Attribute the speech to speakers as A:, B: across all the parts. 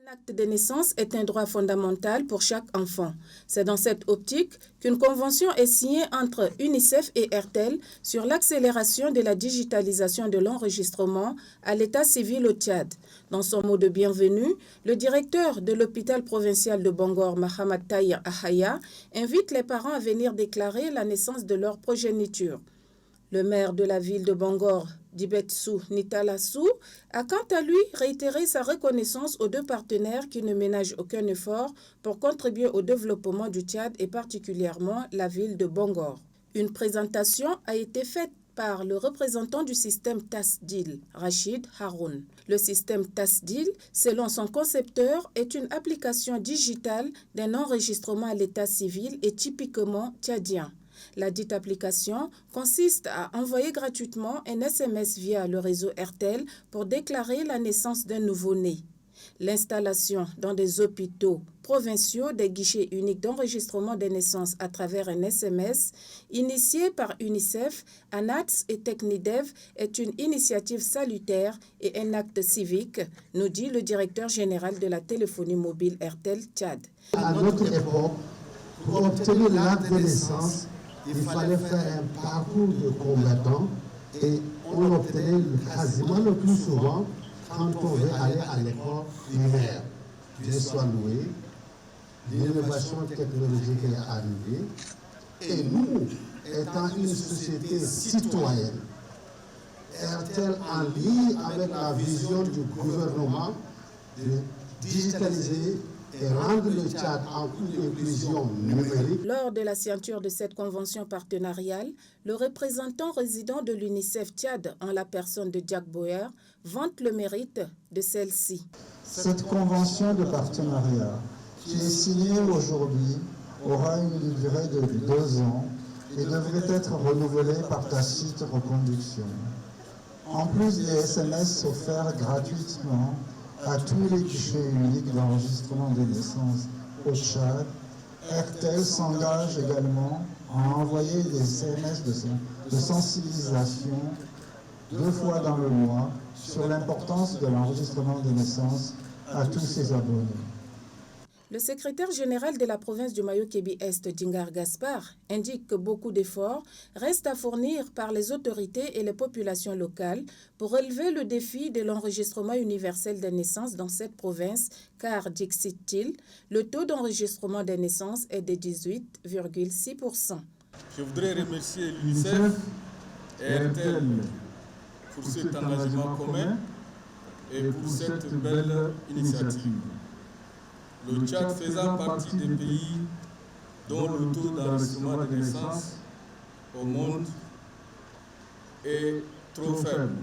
A: L'acte de naissance est un droit fondamental pour chaque enfant. C'est dans cette optique qu'une convention est signée entre UNICEF et Airtel sur l'accélération de la digitalisation de l'enregistrement à l'état civil au Tchad. Dans son mot de bienvenue, le directeur de l'hôpital provincial de Bangor, Mahamad Tahir Ahaya, invite les parents à venir déclarer la naissance de leur progéniture. Le maire de la ville de Bangor, Dibetsou Nitalassou, a quant à lui réitéré sa reconnaissance aux deux partenaires qui ne ménagent aucun effort pour contribuer au développement du Tchad et particulièrement la ville de Bangor. Une présentation a été faite par le représentant du système TASDIL, Rachid Haroun. Le système TASDIL, selon son concepteur, est une application digitale d'un enregistrement à l'état civil et typiquement tchadien. La dite application consiste à envoyer gratuitement un SMS via le réseau Airtel pour déclarer la naissance d'un nouveau-né. L'installation dans des hôpitaux provinciaux des guichets uniques d'enregistrement des naissances à travers un SMS, initiée par UNICEF, ANATS et Technidev, est une initiative salutaire et un acte civique, nous dit le directeur général de la téléphonie mobile Airtel Tchad.
B: À notre époque, pour obtenir l'acte de naissance, il fallait faire un parcours de combattant et on obtenait quasiment le plus souvent quand on veut aller à l'école primaire. Dieu soit loué, l'innovation technologique est arrivée et nous, étant une société citoyenne, Airtel en ligne avec la vision du gouvernement de digitaliser et rendre le Tchad en une inclusion numérique.
A: Lors de la signature de cette convention partenariale, le représentant résident de l'UNICEF Tchad, en la personne de Jack Boyer, vante le mérite de celle-ci.
C: Cette convention de partenariat, qui est signée aujourd'hui, aura une durée de 2 ans et devrait être renouvelée par tacite reconduction. En plus des SMS offerts gratuitement à tous les guichets uniques d'enregistrement des naissances au Tchad, Airtel s'engage également à envoyer des SMS de sensibilisation 2 fois dans le mois sur l'importance de l'enregistrement des naissances à tous ses abonnés.
A: Le secrétaire général de la province du Mayo-Kébi-Est, Djingar Gaspard, indique que beaucoup d'efforts restent à fournir par les autorités et les populations locales pour relever le défi de l'enregistrement universel des naissances dans cette province, car, dixit-il, le taux d'enregistrement des naissances est de 18,6%.
D: Je voudrais remercier l'UNICEF et Airtel pour cet engagement commun et pour cette belle initiative. Le Tchad faisant partie des pays dont le taux d'enregistrement des naissances au monde est trop faible.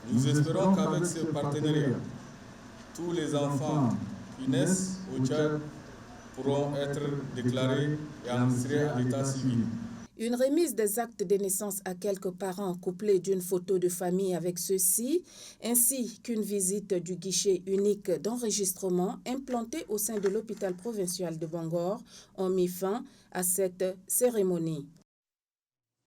D: Nous espérons qu'avec ce partenariat, tous les enfants qui naissent au Tchad pourront être déclarés et enregistrés à l'état civil.
A: Une remise des actes de naissance à quelques parents couplée d'une photo de famille avec ceux-ci, ainsi qu'une visite du guichet unique d'enregistrement implanté au sein de l'hôpital provincial de Bangor ont mis fin à cette cérémonie.